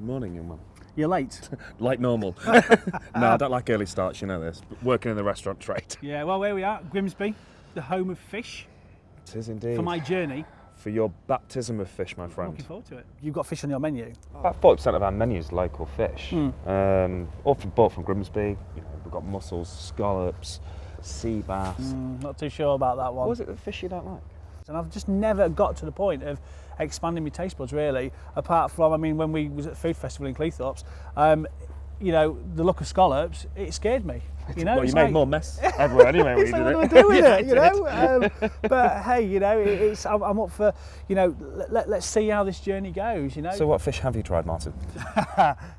Morning, young man. You're late. Like normal. No, I don't like early starts, you know this. But working in the restaurant trade. Yeah, well, where we are, Grimsby, the home of fish. It is indeed. For my journey. For your baptism of fish, my friend. Looking forward to it. You've got fish on your menu. About 40% of our menu is local fish. All bought from Grimsby. You know, we've got mussels, scallops, sea bass. Not too sure about that one. What is it the fish you don't like? And I've just never got to the point of expanding my taste buds, really, apart from, I mean, when we was at the food festival in Cleethorpes, you know, the look of scallops, it scared me. You know, well, you made more mess everywhere anyway when you did it. What do I do with it, you know? But hey, you know, I'm up for, you know, let's see how this journey goes, you know. So what fish have you tried, Martin?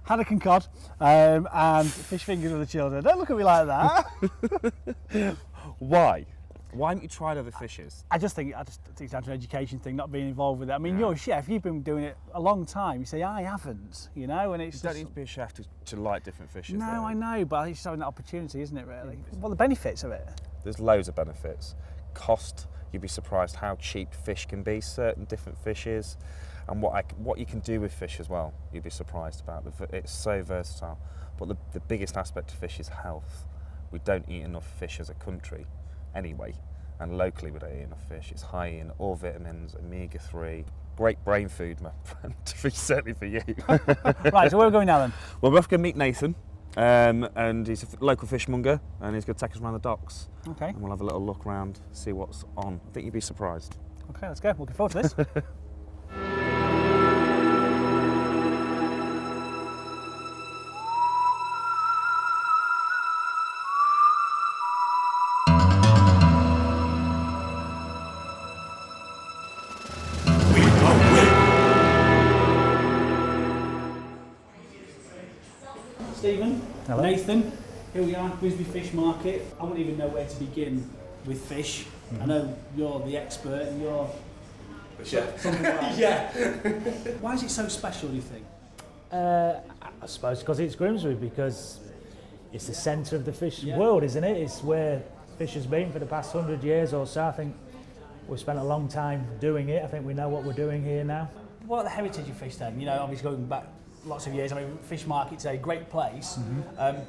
Haddock and cod, and fish fingers with the children. Don't look at me like that. Why? Why haven't you tried other fishes? I just think it's down to an education thing, not being involved with it. I mean, you're a chef, you've been doing it a long time. You say, I haven't, you know, and it's You don't need to be a chef to like different fishes. No, though. I know, but it's just having that opportunity, isn't it, really? What are the benefits of it? There's loads of benefits. Cost, you'd be surprised how cheap fish can be, certain different fishes, and what you can do with fish as well, you'd be surprised about. It's so versatile. But the biggest aspect of fish is health. We don't eat enough fish as a country anyway, and locally we don't eat enough fish. It's high in all vitamins, omega-3, great brain food, my friend, certainly for you. Right, so where are we going now then? Well, we're off to go meet Nathan, and he's a local fishmonger, and he's going to take us around the docks. Okay. And we'll have a little look around, see what's on. I think you'd be surprised. Okay, let's go. Looking forward to this. Stephen, Hello. Nathan, here we are, Grimsby Fish Market. I wouldn't even know where to begin with fish. I know you're the expert and you're The chef. something like Yeah. Why is it so special, do you think? I suppose because it's Grimsby, because it's the centre of the fish world, isn't it? It's where fish has been for the past 100 years or so. I think we've spent a long time doing it. I think we know what we're doing here now. What are the heritage of fish then? You know, obviously going back lots of years. I mean, Fish Market's a great place,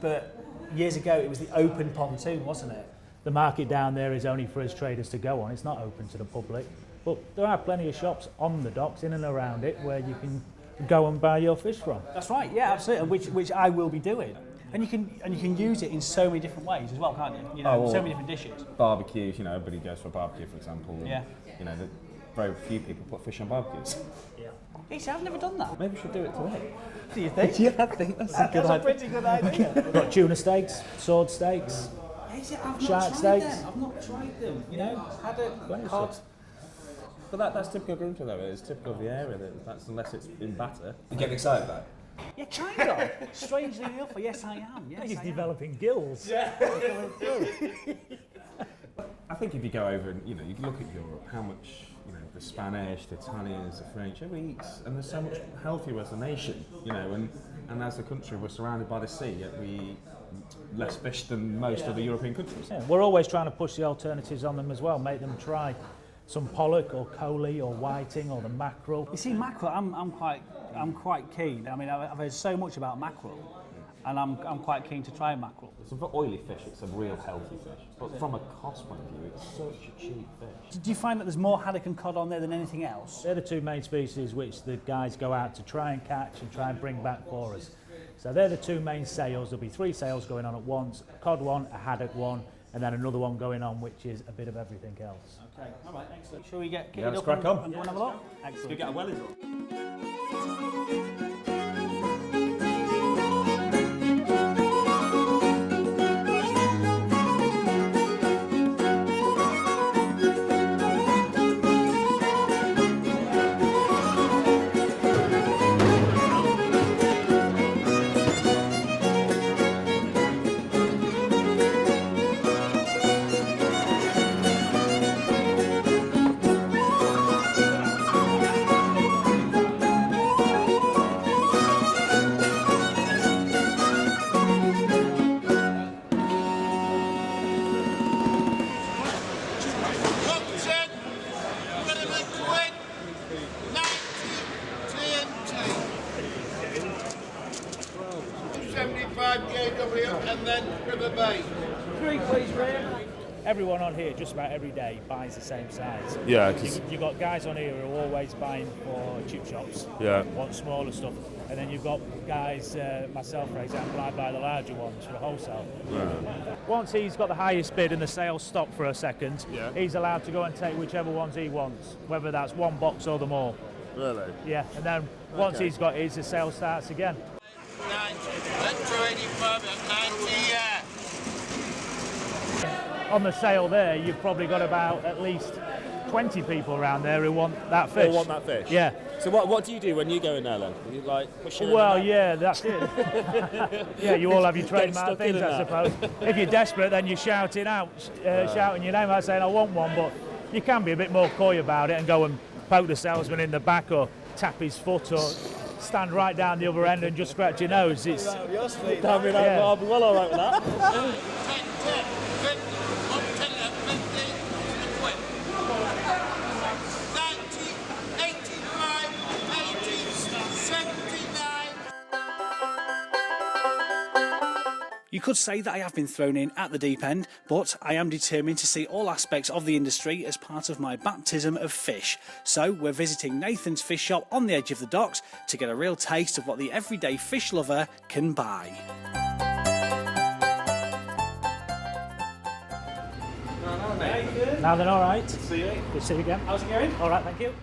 but years ago it was the open pontoon, wasn't it? The market down there is only for us traders to go on. It's not open to the public. But there are plenty of shops on the docks, in and around it, where you can go and buy your fish from. That's right, yeah, absolutely, which I will be doing. And you can use it in so many different ways as well, can't you? You know, so many different dishes. Barbecues, you know, everybody goes for a barbecue, for example. And, Yeah. You know, very few people put fish on barbecues. You see, I've never done that. Maybe we should do it today. Do you think? Yeah, I think that's a good That's a idea. pretty good idea. We've got tuna steaks, sword steaks. Is it? I've Shark not tried steaks. them. I've not tried them. You know, haddock, Pleasure. cod. But that's typical of Grimsby though, it's typical of the area, that's unless it's in batter. You getting excited about it? Yeah, kind of. Strangely enough, yes, I am. Yes, He's I am. developing gills. I think if you go over and, you know, you can look at Europe, how much, you know, the Spanish, the Italians, the French, everybody eats, and they're so much healthier as a nation, you know, and as a country we're surrounded by the sea, yet we eat less fish than most of the European countries. Yeah, we're always trying to push the alternatives on them as well, make them try some pollock or coley or whiting or the mackerel. You see, mackerel, I'm quite keen. I mean, I've heard so much about mackerel, and I'm quite keen to try mackerel. So for oily fish, it's a real healthy fish, but from a cost point of view, it's such a cheap fish. Do you find that there's more haddock and cod on there than anything else? They're the two main species which the guys go out to try and catch and try and bring back for us. So they're the two main sales. There'll be 3 sales going on at once, a cod one, a haddock one, and then another one going on which is a bit of everything else. Okay, all right, excellent. Shall we get Yeah, kitted let's up crack on. and go and have a look? Excellent. get a wellies on. and then River Bay. 3 please, Graham. Everyone on here, just about every day, buys the same size. Yeah, 'cause- You've got guys on here who are always buying for chip shops, Yeah. want smaller stuff. And then you've got guys, myself for example, I buy the larger ones for the wholesale. Once he's got the highest bid and the sales stop for a second, Yeah. he's allowed to go and take whichever ones he wants, whether that's one box or the more. Really? Yeah, and then once he's got his, the sale starts again. 90, that's 285 and 90, yeah. On the sale there, you've probably got about at least 20 people around there who want that fish. They want that fish? Yeah. So what do you do when you go in there then? You like pushing in Well, and out? yeah, that's it. Yeah, you all have your Getting trademark stuck in things, and I that. suppose. If you're desperate, then you're shouting out, shouting your name out, saying, I want one, but you can be a bit more coy about it and go and poke the salesman in the back or tap his foot or stand right down the other end and just scratch your nose. It's, I'll be Yeah. I'll be well all right with that. 10, 10, 50, 10, 50, quid. 90, 85, 80, 79. You could say that I have been thrown in at the deep end, but I am determined to see all aspects of the industry as part of my baptism of fish. So we're visiting Nathan's fish shop on the edge of the docks to get a real taste of what the everyday fish lover can buy. now then, all right. See you. Good to see you again. How's it going? All right, thank you.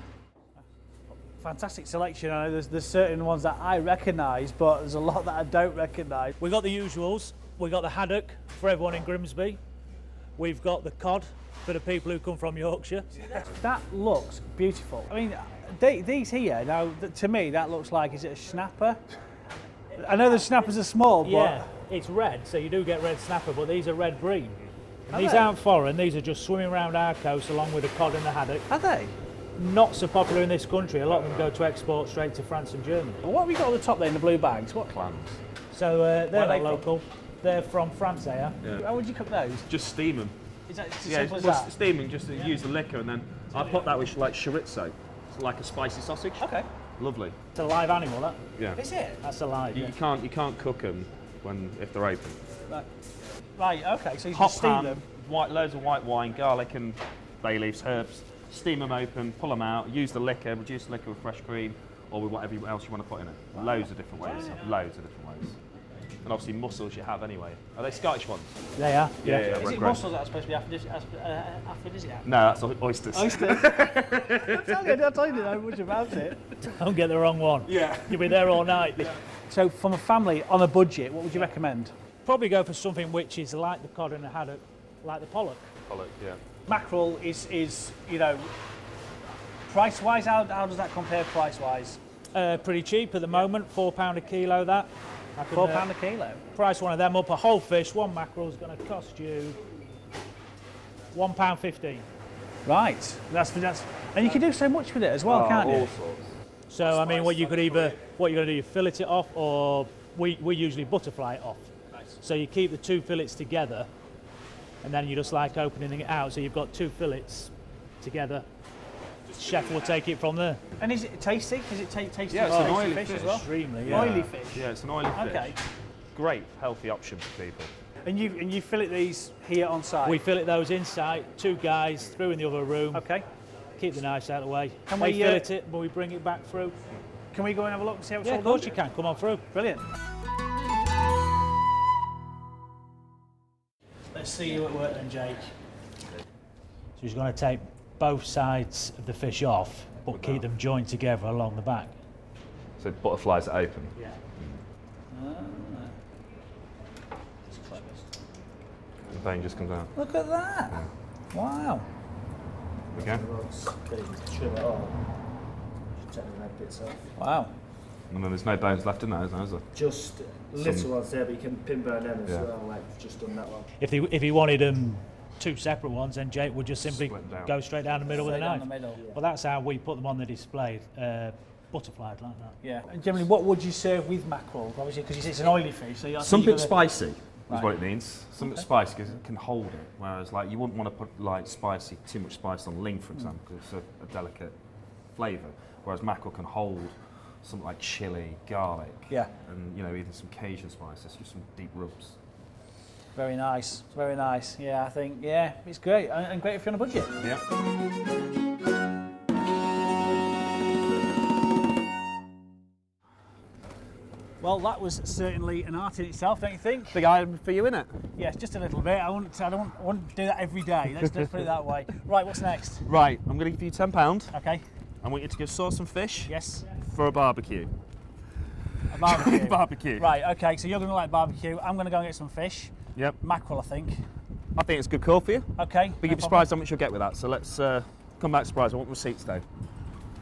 Fantastic selection. I know there's certain ones that I recognise, but there's a lot that I don't recognise. We've got the usuals. We've got the haddock for everyone in Grimsby. We've got the cod for the people who come from Yorkshire. That looks beautiful. I mean, these here, now, to me, that looks like, is it a snapper? I know the snappers are small, but... Yeah, it's red, so you do get red snapper, but these are red bream. Are These they? aren't foreign, these are just swimming around our coast along with the cod and the haddock. Are they? Not so popular in this country, a lot of them go to export straight to France and Germany. And what have we got on the top there in the blue bags? What? Clams. So they're Where are they not local, they're from France, they are. How would you cook those? Just steam them. Is that as Yeah, simple as just that? steaming, just to use the liquor, and then I put that with like chorizo. It's like a spicy sausage. Okay. Lovely. It's a live animal, that. Yeah. Is it? That's alive. You Yeah. can't cook them if they're open. Right, okay, so you Hot just steam pan, them. loads of white wine, garlic and bay leaves, herbs. Steam them open, pull them out, use the liquor, reduce the liquor with fresh cream or with whatever else you want to put in it. Loads of different ways. Loads of different ways. And obviously mussels you have anyway. Are they Scottish ones? They are. Yeah. Is it great. mussels that are supposed to be aphrodisiac? No, that's oysters. Oysters? I'll tell you, I don't know much about it. Don't get the wrong one. Yeah. You'll be there all night. So from a family on a budget, what would you recommend? Probably go for something which is like the cod and the haddock, like the pollock. Pollock, yeah. Mackerel is you know, price-wise, how does that compare price-wise? Pretty cheap at the moment, £4 a kilo that. I can, £4 a kilo? price one of them up. A whole fish, one mackerel is going to cost you £1.15. Right, that's and you can do so much with it as well, can't you? sorts. So I mean, what you're going to do, you fillet it off, or we usually butterfly it off. So you keep the two fillets together, and then you just like opening it out. So you've got two fillets together. Chef will take it from there. And is it tasty? Is it tasty? Yeah, it's an tasty oily fish fish. as well. Extremely, yeah. Oily fish. Yeah, it's an oily fish. Okay. Great, healthy option for people. And you fillet these here on site. We fillet those inside. Two guys through in the other room. Okay. Keep the knives out of the way. Can They we, fillet it, but we bring it back through. Can we go and have a look and see how it's Yeah, all of course done? you can. Come on through. Brilliant. Let's see you at work then, Jake. So he's going to take both sides of the fish off, but keep them joined together along the back. So butterflies are open. Yeah. The vein just comes out. Look at that. Wow. Okay. Wow. And then there's no bones left in that, is there? Just little ones there, but you can pin burn them as well, like we've just done that one. If he wanted them two separate ones, then Jake would just simply Split down. go straight down the middle with a Straight down knife. the middle. Well, that's how we put them on the display, butterflied like that. Yeah. And generally, what would you serve with mackerel? Obviously, because it's an oily fish. So Something spicy is Right. what it means. Something spicy because it can hold it. Whereas, like, you wouldn't want to put like too much spice on ling, for example, because it's a delicate flavour. Whereas mackerel can hold something like chili, garlic, Yeah. and even some Cajun spices, just some deep rubs. Very nice, very nice. Yeah, I think, yeah, it's great, and great if you're on a budget. Yeah. Well, that was certainly an art in itself, don't you think? Big item for you, innit? Yes, just a little bit. I wouldn't do that every day. Let's put it that way. Right, what's next? Right, I'm going to give you £10. Okay. I want you to go source some fish Yes. for a barbecue. A barbecue. Barbecue. Right. Okay. So you're going to like barbecue. I'm going to go and get some fish. Yep. Mackerel, I think. I think it's a good call for you. Okay. But you'll be surprised how much you'll get with that. So let's come back surprised. I want receipts though.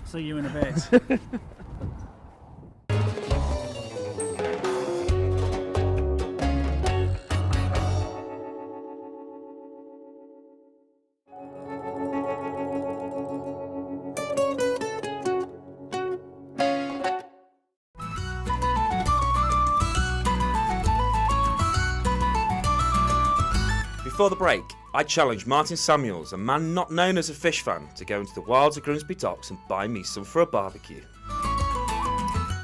See you in a bit. Before the break, I challenged Martin Samuels, a man not known as a fish fan, to go into the wilds of Grimsby Docks and buy me some for a barbecue.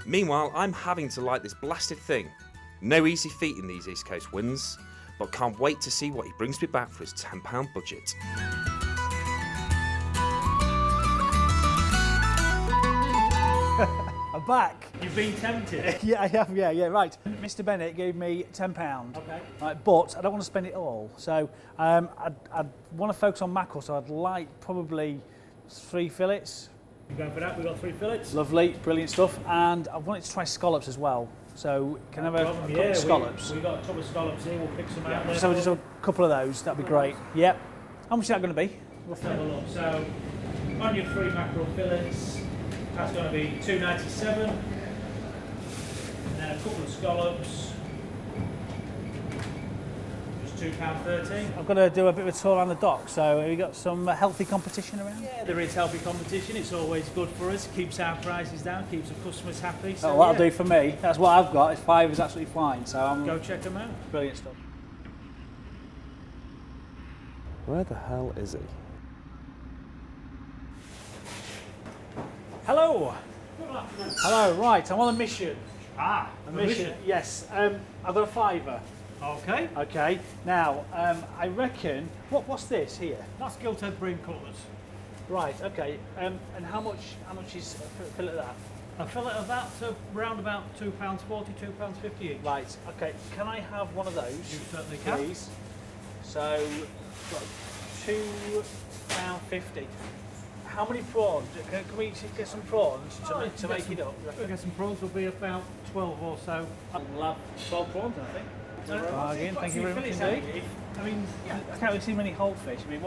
Meanwhile, I'm having to light this blasted thing. No easy feat in these East Coast winds, but can't wait to see what he brings me back for his £10 budget. I'm back. You've been tempted. Yeah, I have. Yeah. Right. Mr. Bennett gave me £10. Okay. Right, but I don't want to spend it all. So I'd want to focus on mackerel. So I'd like probably 3 fillets. You're going for that? We've got 3 fillets. Lovely, brilliant stuff. And I wanted to try scallops as well. So can I have a couple of scallops? We've got a couple of scallops here. We'll pick some out there. So just a couple of those. That'd be great. Yep. How much is that going to be? Let's have a look. So on your 3 mackerel fillets, that's going to be $2.97. And then a couple of scallops, just £2.13. I've got to do a bit of a tour around the dock. So have you got some healthy competition around? Yeah, there is healthy competition. It's always good for us. Keeps our prices down, keeps the customers happy. So Oh, that'll do for me. That's what I've got. 5 is absolutely fine. So I'm Go check them out. brilliant stuff. Where the hell is he? Hello. Hello. Right. I'm on a mission. Ah, A mission. Yes. I've got a £5. Okay. Okay. Now, I reckon. What's this here? That's gilt-edge bream cutlets. Right. Okay. And how much is a fillet of that? A fillet of that, so round about £2.40, £2.50 each. Right. Okay. Can I have one of those? You certainly can. Please. So, got £2.50. How many prawns? Can we get some prawns to make it up? We'll get some prawns. Will be about 12 or so. We'll have 12 prawns, I think. Bargain. Thank you very much indeed. I mean, I can't really see many whole fish. I mean,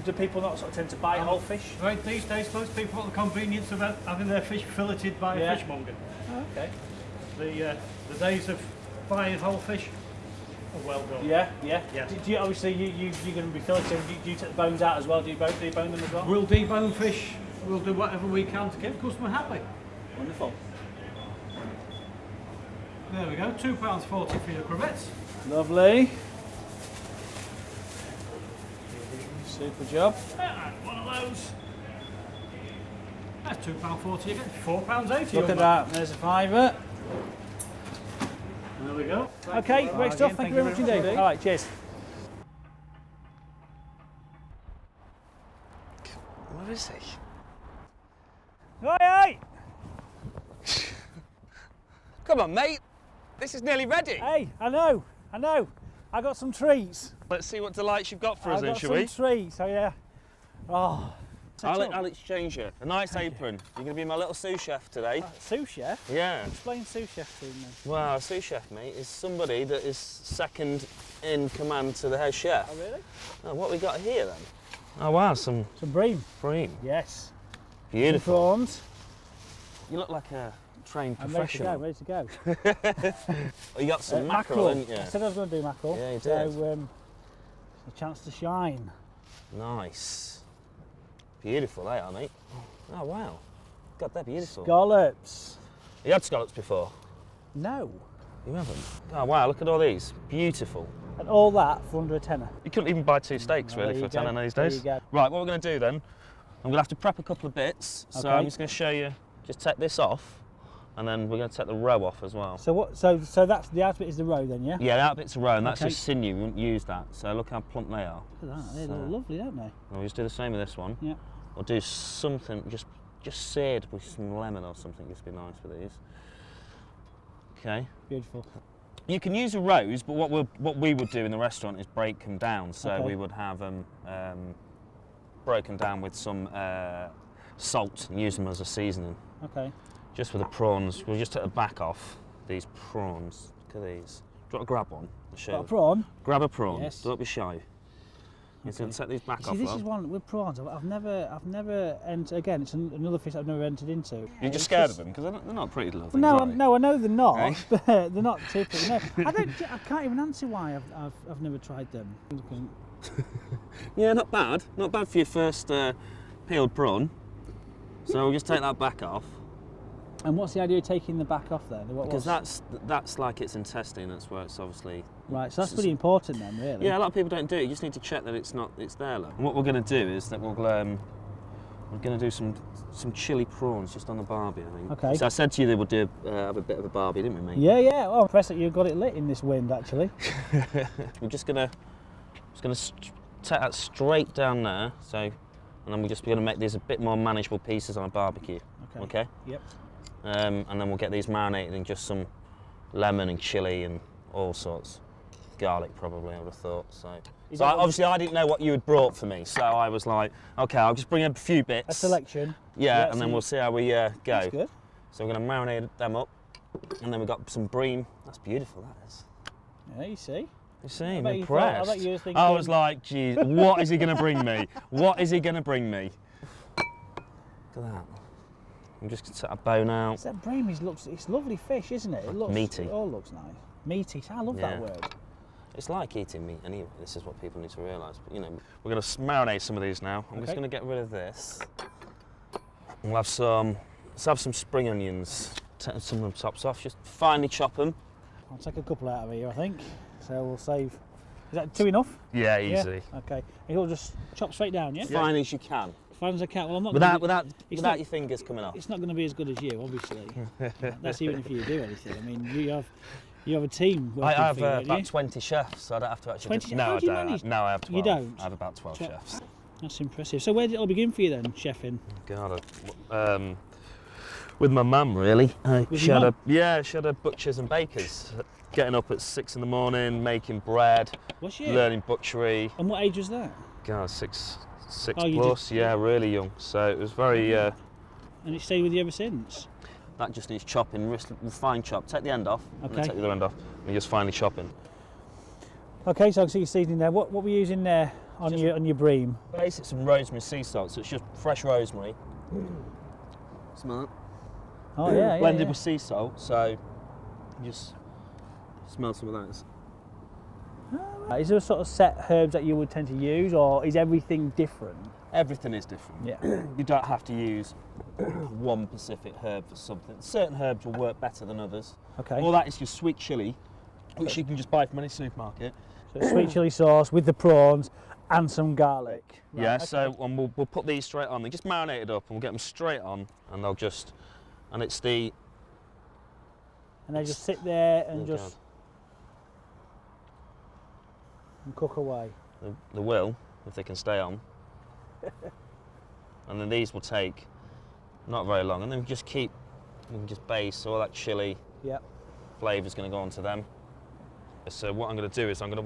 do people not sort of tend to buy whole fish? right, these days most people want the convenience of having their fish filleted by a fishmonger. Oh, okay. The days of buying whole fish are well gone. Yeah. Yes. Do you, obviously, you're going to be filleting. Do you take the bones out as well? Do you bone them as well? We'll debone fish. We'll do whatever we can to keep the customer happy. Wonderful. There we go, £2.40 for your crevettes. Lovely. Super job. And one of those. That's £2.40 again, £4.80. Look at that. There's a £5. There we go. Okay, great stuff. Thank you very much indeed. All right, cheers. Where is he? Hey! Come on, mate. This is nearly ready. Hey, I know. I got some treats. Let's see what delights you've got for us I then, got shall some we? treats. Oh yeah. Oh. I'll exchange you. A nice apron. You're going to be my little sous chef today. Sous chef. Yeah. Explain sous chef to me. Well, a sous chef, mate, is somebody that is second in command to the head chef. Oh really? Oh, what we got here then? Oh wow, some Some bream. bream. Yes. Beautiful. Some prawns. You look like a trained I'm ready to professional. go. Oh, you got some mackerel, didn't you? I said I was going to do mackerel. Yeah, you So, did. a chance to shine. Nice. Beautiful, they are, mate. Oh wow. God, they're beautiful. Scallops. You had scallops before? No. You haven't? Oh wow, look at all these. Beautiful. And all that for under a tenner. You couldn't even buy 2 steaks There really you for a tenner go. these There days. you go. Right, what we're going to do then, I'm going to have to prep a couple of bits. So Okay. I'm just going to show you, just take this off. and then we're going to take the roe off as well. So what? So that's the outer bit is the roe then, yeah? Yeah, that bit's a roe, and that's Okay. just sinew. We wouldn't use that. So look how plump they are. Look at that. They look lovely, don't they? We'll just do the same with this one. Yeah. We'll do something just seared with some lemon or something. Just be nice for these. Okay. Beautiful. You can use a rose, but what we would do in the restaurant is break them down. So Okay. we would have them broken down with some salt and use them as a seasoning. Okay. Just for the prawns, we'll just take the back off these prawns. Look at these. Do you want to grab one? I'll show Got a you. prawn. Grab a prawn. Yes. Don't be shy. You're going to take these back See, off. this love. is one with prawns. I've never entered. Again, it's another fish I've never entered into. You're just scared of them because they're not pretty little things. No, are they? no, I know they're not, Eh? but they're not typical. No, I can't even answer why I've never tried them. Yeah, not bad. Not bad for your first peeled prawn. So we'll just take that back off. And what's the idea of taking the back off then? Because that's like its intestine. That's where it's obviously. Right, so that's pretty important then, really. Yeah, a lot of people don't do it. You just need to check that it's there. Look. And what we're going to do is that we're going to do some chili prawns just on the barbie, I think. Okay. So I said to you they would do have a bit of a barbie, didn't we, mate? Yeah, yeah. Oh, I'm impressed that you've got it lit in this wind, actually. We're just gonna take that straight down there. So, and then we're just going to make these a bit more manageable pieces on a barbecue. Okay. Yep. And then we'll get these marinated in just some lemon and chili and all sorts. Garlic probably, I would have thought. So obviously I didn't know what you had brought for me, so I was like, okay, I'll just bring a few bits. A selection. Yeah, and then we'll see how we go. That's good. So we're going to marinate them up, and then we've got some bream. That's beautiful, that is. Yeah, you see. You see, I'm bet you thought- impressed. I bet you were thinking- I was like, geez, what is he going to bring me? What is he going to bring me? Look at that. I'm just going to set a bone out. That bream it's lovely fish, isn't it? It looks Meaty. It all looks nice. Meaty. I love that Yeah. word. It's like eating meat anyway. This is what people need to realise. But you know, we're going to marinate some of these now. I'm just Okay. going to get rid of this. We'll have some. Let's have some spring onions. Take some of the tops off. Just finely chop them. I'll take a couple out of here, I think. So we'll save. Is that two enough? Yeah, Yeah? easy. Okay. And you'll just chop straight down, yeah? Fine as you can. Fine as I can. Well, I'm not Without gonna without not- your fingers coming off. It's not going to be as good as you, obviously. That's even if you do anything. I mean, you have a team I working have for you, don't about you? 20 chefs, so I don't have to actually. 20? No, How I do you don't. manage? No, I have 12. You don't? I have about 12 chefs. That's impressive. So where did it all begin for you then, chefing? God, with my mum really. With She your had mum? she had a butchers and bakers. Getting up at 6 in the morning, making bread, Was she? learning butchery. And what age was that? God, six Oh, you plus. Yeah, really young. So it was very. And it stayed with you ever since? That just needs chopping, fine chop. Take the end off, and then Okay. take the other end off, and just finely chopping. Okay, so I can see your seasoning there. What were you using there on your bream? Basically, some rosemary sea salt. So it's just fresh rosemary. Smell it. Oh yeah, Blended yeah. with sea salt. So just smell some of that. Is there a sort of set herbs that you would tend to use, or is everything different? Everything is different. Yeah. You don't have to use one specific herb for something. Certain herbs will work better than others. Okay. All that is your sweet chilli, which you can just buy from any supermarket. So sweet chilli sauce with the prawns and some garlic. Right, Yeah, okay. so we'll put these straight on. They just marinated up, and we'll get them straight on, and they'll just, and it's the. And they just sit there and Oh, just God. and cook away. They will, if they can stay on. And then these will take not very long, and then we can just base all that chili Yep. flavour's going to go onto them. So what I'm going to do is I'm going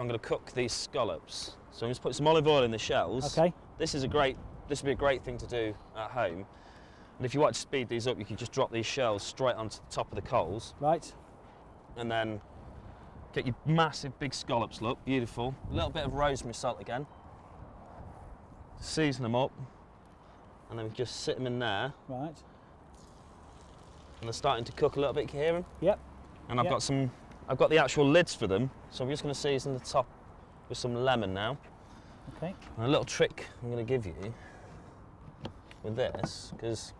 to cook these scallops. So I'm just put some olive oil in the shells. Okay. This would be a great thing to do at home. And if you want to speed these up, you can just drop these shells straight onto the top of the coals, Right. and then get your massive big scallops. Look, beautiful. A little bit of rosemary salt again. Season them up, and then we just sit them in there, Right. and they're starting to cook a little bit. Can you hear them? Yep. And I've got the actual lids for them, so I'm just going to season the top with some lemon now. Okay. And a little trick I'm going to give you with this, because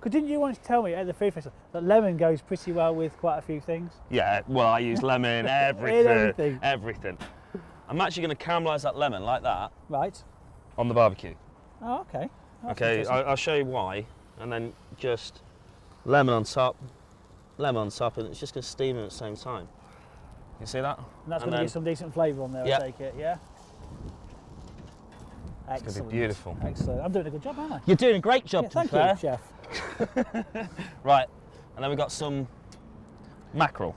Didn't you want to tell me at the food festival that lemon goes pretty well with quite a few things? yeah, well, I use lemon, Everything. everything. I'm actually going to caramelise that lemon like that Right. on the barbecue. Oh, okay. That's Okay, interesting. I'll show you why, and then just lemon on top, and it's just going to steam at the same time. You see that? And that's going to give some decent flavour on there, I take it, yeah? Excellent. It's going to be beautiful. Excellent. I'm doing a good job, aren't I? You're doing a great job, Yeah, thank you, chef. Right, and then we've got some mackerel.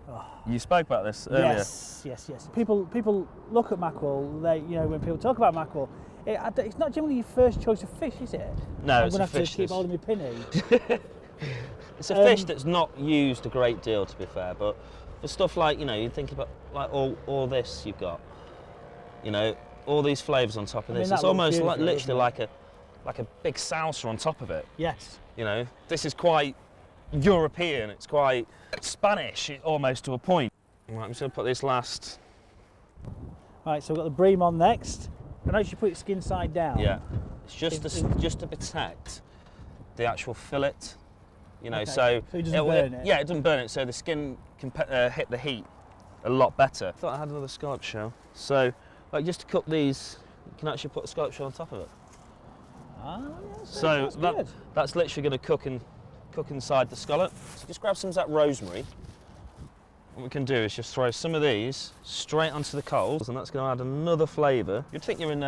Oh. You spoke about this earlier. Yes. People look at mackerel. When people talk about mackerel, it's not generally your first choice of fish, is it? No, I'm it's going a to have fish. to keep holding my pinny. It's a fish that's not used a great deal, to be fair, but for stuff like, you think about like all this you've got, all these flavours on top of this. It's almost like literally like a big salsa on top of it. Yes. This is quite European. It's quite Spanish, almost to a point. Right, I'm just going to put this last. Right, so we've got the bream on next. And notice you put it skin side down. Yeah, it's just to protect the actual fillet. Okay. So it doesn't burn it. Yeah, it doesn't burn it, so the skin can hit the heat a lot better. I thought I had another scallop shell. So, just to cook these, you can actually put a scallop shell on top of it. Ah, yes, So good. that's literally going to cook inside the scallop. So just grab some of that rosemary. What we can do is just throw some of these straight onto the coals, and that's going to add another flavour. You'd think you're in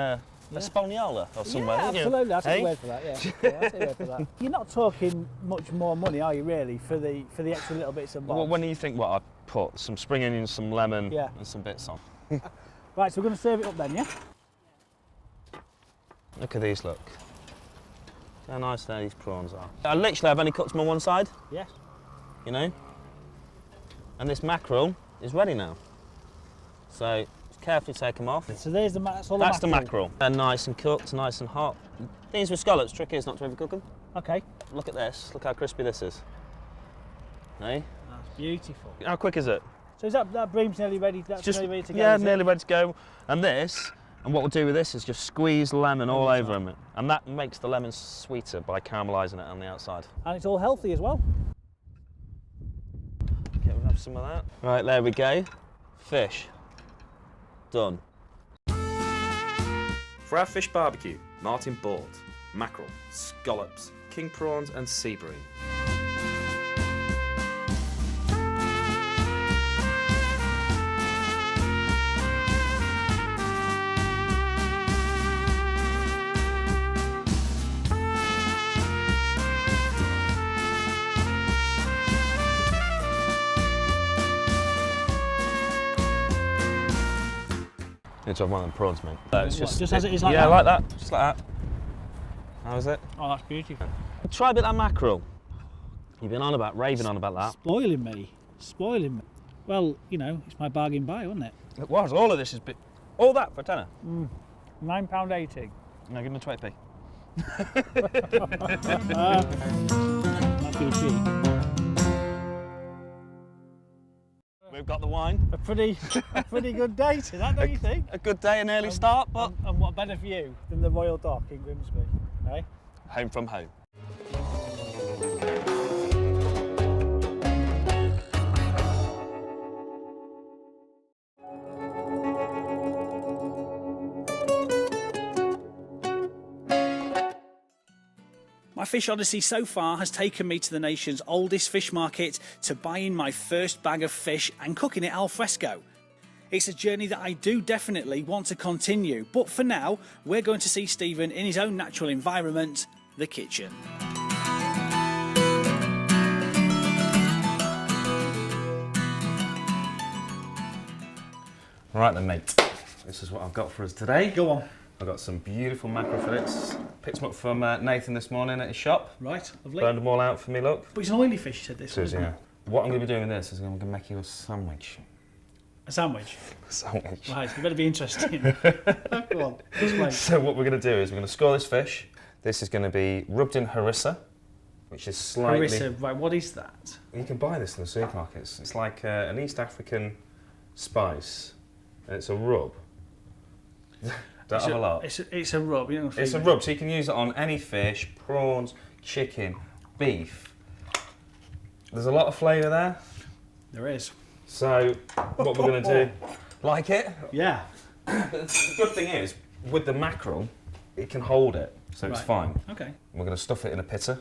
Espanola or somewhere, yeah, wouldn't you? absolutely. That's a Hey? word for that. Yeah, that's a word for that. You're not talking much more money, are you? Really, for the extra little bits and bobs. Well, when do you think what I'd put? Some spring onions, some lemon, Yeah. and some bits on. Right, so we're going to serve it up then, yeah? Look at these, look. How nice these prawns are. I've only cooked them on one side, Yes. and this mackerel is ready now. So just carefully take them off. So there's that's the mackerel. They're nice and cooked, nice and hot. Things with scallops, trick is not to overcook them. Okay. Look at this, look how crispy this is. Hey? That's beautiful. How quick is it? So is that bream's nearly ready? That's nearly ready to go? Yeah, is it? nearly ready to go. And what we'll do with this is just squeeze lemon all over them. And that makes the lemon sweeter by caramelising it on the outside. And it's all healthy as well. Okay, we'll have some of that. Right, there we go. Fish. Done. For our fish barbecue, Martin bought mackerel, scallops, king prawns and sea bream. Need to have one of them prawns, mate. It's Just as it is like yeah, that? like that. Just like that. How is it? Oh, that's beautiful. Try a bit of that mackerel. You've been raving on about that. Spoiling me. Well, it's my bargain buy, wasn't it? It was. All of this is all that for a tenner. £9.80. No, give him a 20p. That's pretty cheap. We've got the wine. A pretty good day to that, don't you think? A good day, an early start, but And what better view than the Royal Dock in Grimsby, eh? home from home. My fish odyssey so far has taken me to the nation's oldest fish market to buying my first bag of fish and cooking it al fresco. It's a journey that I do definitely want to continue, but for now, we're going to see Steven in his own natural environment, the kitchen. Right then, mate. This is what I've got for us today. Go on. I've got some beautiful mackerel fillets. Picked them up from Nathan this morning at his shop. Right, lovely. Burned them all out for me, look. But it's an oily fish, you said this. It is, wasn't yeah. What I'm going to be doing with this is I'm going to make you a sandwich. A sandwich. A sandwich. Right, you better be interesting. Go on, explain. So what we're going to do is we're going to score this fish. This is going to be rubbed in harissa, which is slightly... Harissa, right, what is that? You can buy this in the supermarkets. It's like an East African spice, and it's a rub. Don't have a lot. It's a rub, you know. It's a rub, so you can use it on any fish, prawns, chicken, beef. There's a lot of flavour there. There is. So what we're going to do, like it? Yeah. The good thing is, with the mackerel, it can hold it, so it's Right. fine. Okay. We're going to stuff it in a pitta.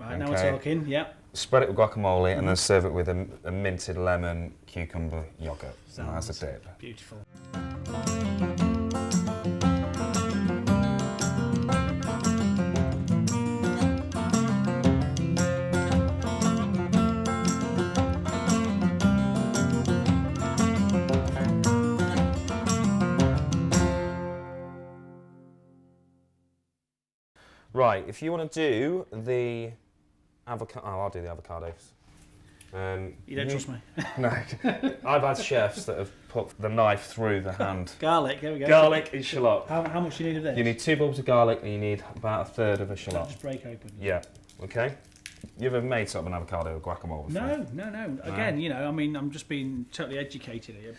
Right, now we're talking, yep. Spread it with guacamole and then serve it with a minted lemon cucumber yogurt as a dip. Beautiful. Right, if you want to do the avocado, I'll do the avocados. You don't trust me? No, I've had chefs that have put the knife through the hand. Garlic, there we go. Garlic and shallot. How much do you need of this? You need 2 bulbs of garlic and you need about a third of a shallot. Just break open. Yeah, okay. You ever made sort of an avocado with guacamole before? No. Again, you know, I mean, I'm just being totally educated here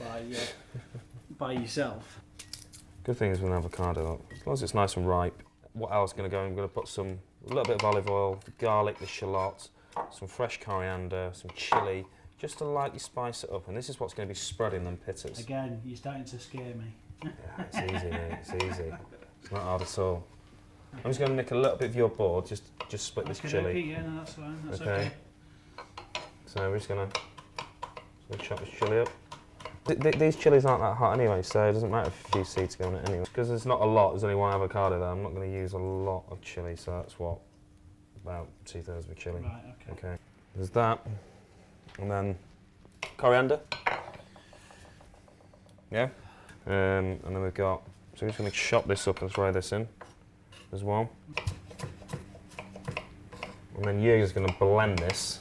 by yourself. Good thing is with an avocado, as long as it's nice and ripe. What else going to go? I'm going to put a little bit of olive oil, the garlic, the shallot, some fresh coriander, some chilli, just to lightly spice it up. And this is what's going to be spreading them pittas. Again, you're starting to scare me. Yeah, it's easy, mate. It's easy. It's not hard at all. I'm just going to nick a little bit of your board, just split this chilli. Okay, yeah, no, that's fine. That's okay. So we're just going to chop this chilli up. These chilies aren't that hot anyway, so it doesn't matter if a few seeds go in it anyway. Because there's not a lot, there's only one avocado there, I'm not going to use a lot of chili, so that's what, about 2/3 of a chili. Right, okay. There's that, and then coriander. Yeah. And then we've got, so we're just going to chop this up and throw this in as well. And then you're just going to blend this.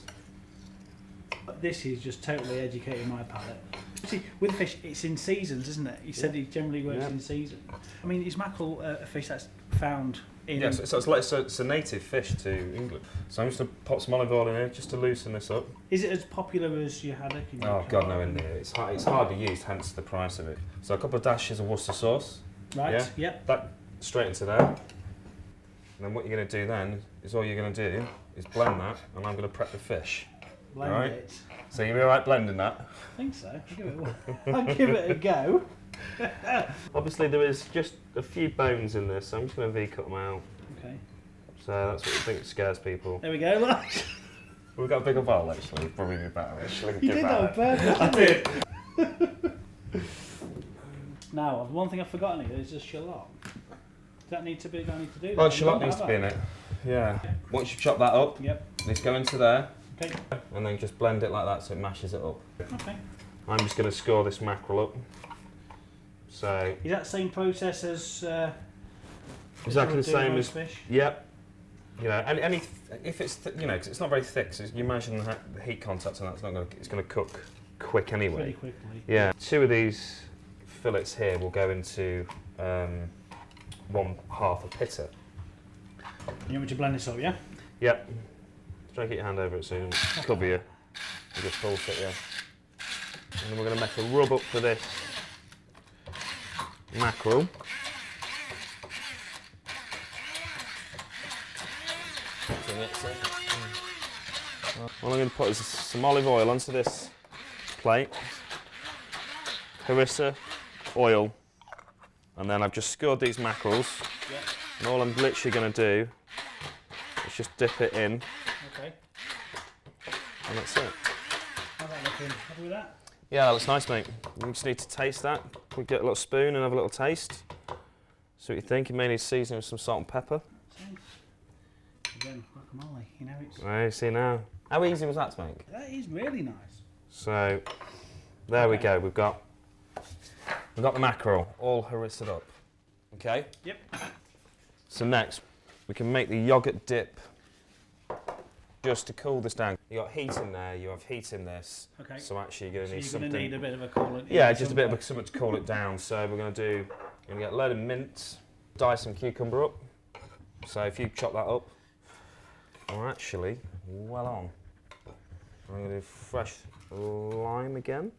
This is just totally educating my palate. See, with fish, it's in seasons, isn't it? He said he generally works in season. I mean, is mackerel a fish that's found in... Yes, it's a native fish to England. So I'm just going to pop some olive oil in here just to loosen this up. Is it as popular as your haddock? Oh God, no, in there. It's hardly used, hence the price of it. So a couple of dashes of Worcester sauce. Right, yeah? yep. That straight into there. And then what you're going to do then is all you're going to do is blend that, and I'm going to prep the fish. Blend it. So you'll be alright blending that? I think so. I'll give it a go. Obviously there is just a few bones in this, so I'm just going to V-cut them out. Okay. So that's what I think scares people. There we go, look. We've got a bigger bowl actually, probably be better actually. You did that perfect. I did. Now, one thing I've forgotten here is just shallot. Does that need to be, do I need to do that? Oh, shallot needs to be in it. Yeah. Once you chop that up, yep. Let's go into there. Okay. And then just blend it like that so it mashes it up. Okay. I'm just going to score this mackerel up. So is that the same process as exactly the same as fish? Yep. You know, any if it's you know, 'cause it's not very thick, so you imagine the heat contact and that's not going to, it's going to cook quick anyway. Pretty quickly. Yeah. 2 of these fillets here will go into 1/2 a pitta. You want me to blend this up, yeah? Yep. Try and get your hand over it soon. Cover you. You just pulse it, yeah. And then we're going to make a rub up for this mackerel. What I'm going to put is some olive oil onto this plate, harissa, oil, and then I've just scored these mackerels. Yeah. And all I'm literally going to do is just dip it in. Okay. And that's it. How's that looking? Happy with that? Yeah, that looks nice, mate. You just need to taste that. We get a little spoon and have a little taste. See what you think. You may need to season with some salt and pepper. Again, guacamole. You know, it's Right, see now. How easy was that to make? that is really nice. So, there we go. We've got the mackerel all harissed up. Okay. Yep. So next, we can make the yogurt dip. Just to cool this down. You got heat in there. You have heat in this. Okay. So actually, you're going to need You're something. going to need a bit of a coolant. Yeah, just a bit of something to cool it down. So we're going to do. You're going to get a load of mint, dice some cucumber up. So if you chop that up, we're actually well on. I'm going to do fresh lime again.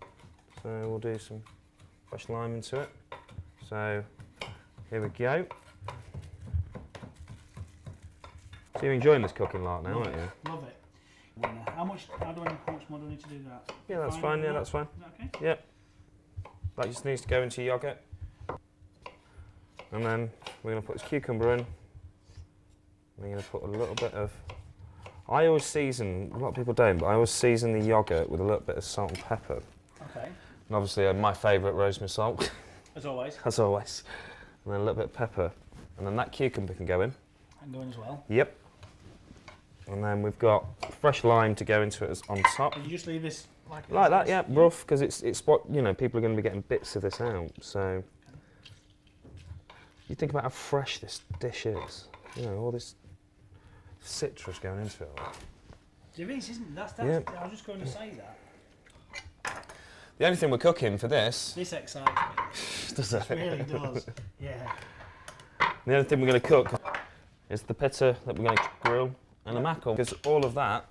So we'll do some fresh lime into it. So here we go. So you're enjoying this cooking lark now, aren't you? Love it. How much more do I need to do that? Yeah, that's fine. Yeah, that's fine. Is that okay? Yep. That just needs to go into your yogurt. And then we're going to put this cucumber in. We're going to put a little bit of I always season, a lot of people don't, but I always season the yoghurt with a little bit of salt and pepper. Okay. And obviously my favourite, rosemary salt. As always. As always. And then a little bit of pepper. And then that cucumber can go in. And go in as well. Yep. And then we've got fresh lime to go into it as on top. And you just leave this like That, yeah, rough, because it's what, you know, people are going to be getting bits of this out. So you think about how fresh this dish is. You know, all this citrus going into it. There is, isn't there? Yeah. I was just going to say that. The only thing we're cooking for this... This excites me. Does it? It really does. Yeah. The only thing we're going to cook is the pitta that we're going to grill and the mackerel, because all of that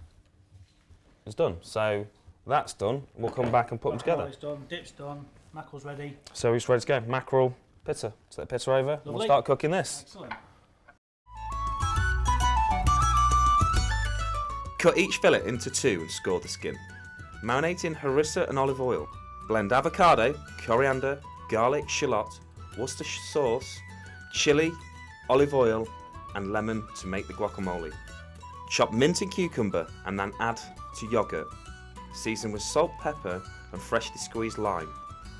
is done. So that's done. We'll come back and put them together. It's done. Dip's done. Mackerel's ready. So it's ready to go. Mackerel, pitta. Set the pitta over. And we'll start cooking this. Excellent. Cut each fillet into 2 and score the skin. Marinate in harissa and olive oil. Blend avocado, coriander, garlic, shallot, Worcestershire sauce, chili, olive oil and lemon to make the guacamole. Chop mint and cucumber and then add to yoghurt. Season with salt, pepper and freshly squeezed lime.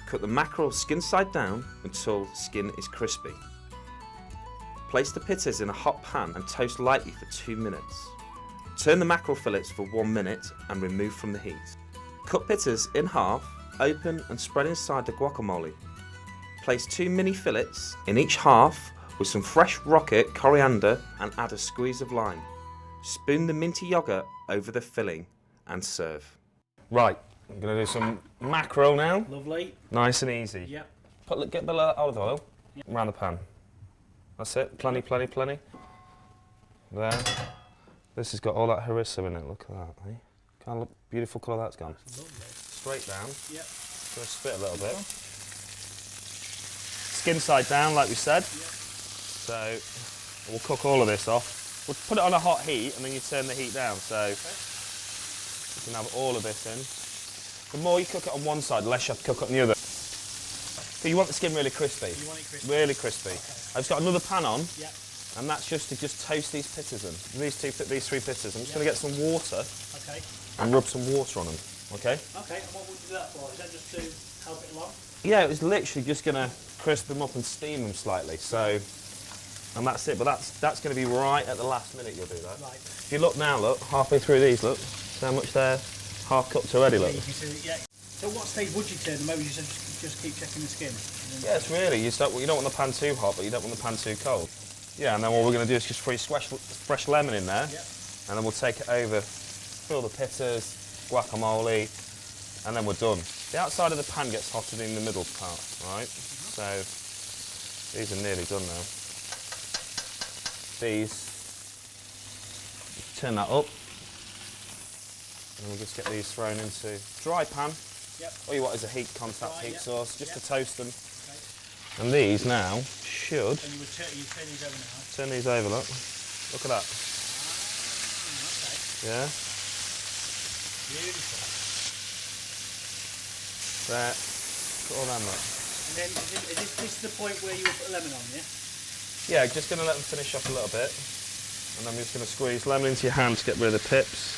Cut the mackerel skin side down until skin is crispy. Place the pittas in a hot pan and toast lightly for 2 minutes. Turn the mackerel fillets for 1 minute and remove from the heat. Cut pittas in half, open and spread inside the guacamole. Place 2 mini fillets in each half with some fresh rocket, coriander and add a squeeze of lime. Spoon the minty yoghurt over the filling and serve. Right, I'm going to do some mackerel now. Lovely. Nice and easy. Yep. Get a bit of olive oil around the pan. That's it, plenty. There. This has got all that harissa in it, look at that, eh? Kind of look beautiful colour that's gone. Straight down. Yep. Gonna spit a little bit. Skin side down, like we said. Yep. So we'll cook all of this off. We'll put it on a hot heat and then you turn the heat down. So you can have all of this in. The more you cook it on one side, the less you have to cook it on the other. But you want the skin really crispy. You want it crispy? Really crispy. Okay. I've just got another pan on. Yep. And that's just to toast these pittas in. These 3 pittas. I'm just going to get some water Okay. and rub some water on them. Okay? Okay, and what would you do that for? Is that just to help it along? Yeah, it was literally just going to crisp them up and steam them slightly. So, and that's it. But that's going to be right at the last minute you'll do that. Right. If you look now, look, halfway through these, look, see how much they're half cooked already, look. Yeah, you can see, yeah. So what stage would you turn them over? You said just keep checking the skin? Yeah, it's really, you don't want the pan too hot, but you don't want the pan too cold. Yeah, and then what we're going to do is just freeze fresh lemon in there, Yep. and then we'll take it over, fill the pittas, guacamole, and then we're done. The outside of the pan gets hotter than the middle part, right? So these are nearly done now. These, turn that up, and we'll just get these thrown into dry pan. Yep. All you want is a heat contact Dry, heat yep. sauce, just Yep. to toast them. Okay. And these now should And you turn these over now? turn these over. Look at that. Okay. Yeah. Beautiful. There. Put all them up. And then is this the point where you will put lemon on, yeah? Yeah, just going to let them finish off a little bit, and then we're just going to squeeze lemon into your hand to get rid of the pips.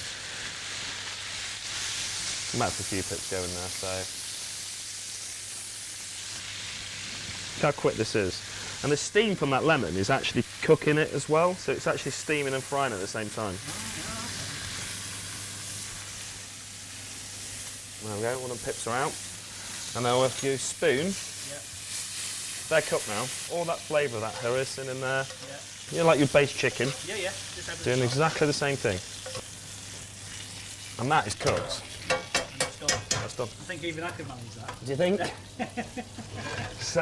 That's a few pips going there, so. Look how quick this is. And the steam from that lemon is actually cooking it as well, so it's actually steaming and frying at the same time. There we go, all the pips are out. And now if you spoon, they're cooked now. All that flavour of that harissa in there. Yeah. You know, like your baked chicken, Yeah, yeah. Just over the doing top. exactly the same thing. And that is cooked. That's done. That's done. I think even I could manage that. Do you think? So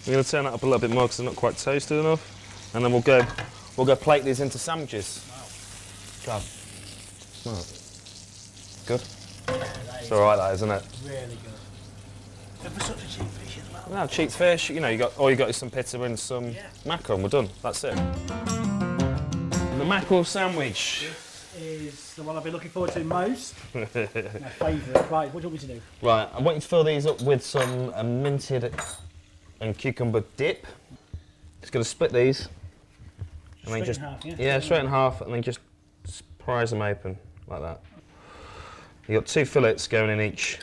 we're going to turn that up a little bit more because they're not quite toasted enough, and then we'll go plate these into sandwiches. Wow. God. Smart. Good. Yeah, that It's is all right, that isn't it? really good. And for such a cheap fish as well. Now cheap fish. You know, all you got is some pitta and some mackerel, and we're done. That's it. The mackerel sandwich. This is the one I've been looking forward to most. My favourite. Right, what do you want me to do? Right, I want you to fill these up with some minted and cucumber dip. Just going to split these. And then Straight just in half, yeah? straight in half, and then just prise them open like that. You've got 2 fillets going in each.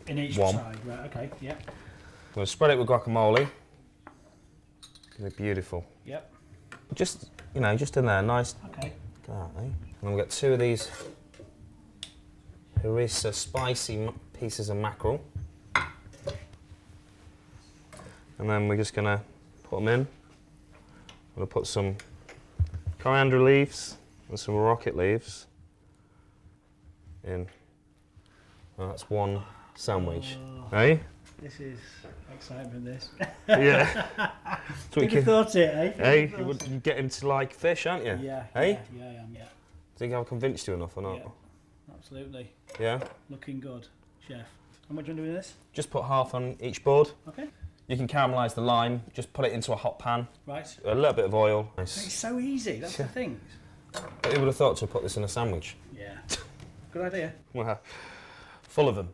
In each one. side, right, okay, yep. I'm going to spread it with guacamole. It'll be beautiful. Yep. Just, you know, just in there, nice. Okay. And then we'll get 2 of these harissa spicy pieces of mackerel. And then we're just going to put them in. I'm going to put some coriander leaves and some rocket leaves in. Well, that's 1 sandwich. Hey? This is excitement, this. Yeah. So You'd have thought it, eh? Hey, you get into like fish, aren't you? Yeah. Hey? Yeah, I am, yeah. Think I've convinced you enough or not? Yeah. Absolutely. Yeah? Looking good, chef. How much do you want to do with this? Just put half on each board. Okay. You can caramelise the lime, just put it into a hot pan. Right. A little bit of oil. It's Nice. so easy, that's the thing. Who would have thought to put this in a sandwich? Yeah. Good idea. Well, full of them.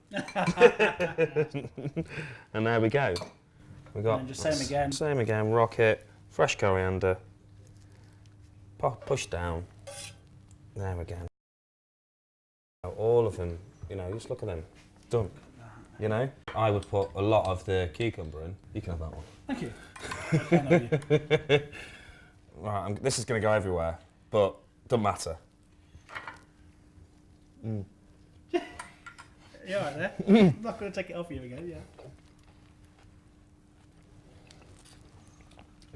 And there we go. We got And just same again. Same again. Rocket, fresh coriander. Push down. There we go. All of them. You know, just look at them. Done. You know, I would put a lot of the cucumber in. You can have that one. Thank you. Thank you. Right, this is going to go everywhere, but doesn't matter. You alright there? I'm not going to take it off you again, yeah.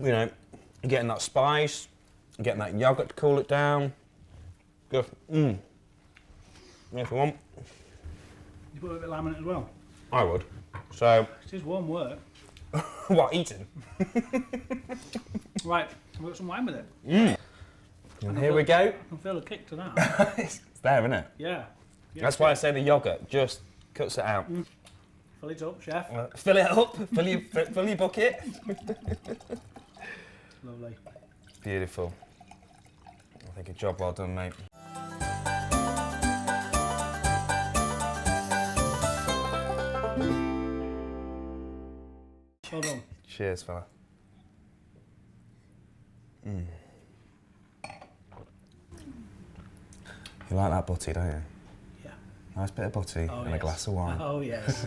You know, you're getting that spice, you're getting that yoghurt to cool it down. Good. Yeah, if you want. You put a bit of lime in it as well? I would. So, It is warm work. what, eating? Right, we've got some wine with it. And here we go. I can feel a kick to that. It's there, isn't it? Yeah. That's why I say the yoghurt just cuts it out. Fill it up, chef. Fill it up, fill your bucket. Lovely. Beautiful. I think a job well done, mate. Well done. Cheers, fella. You like that butty, don't you? Yeah. Nice bit of butty and a glass of wine. Oh, yes.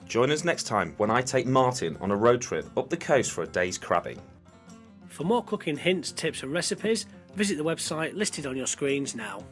Join us next time when I take Martin on a road trip up the coast for a day's crabbing. For more cooking hints, tips and recipes, visit the website listed on your screens now.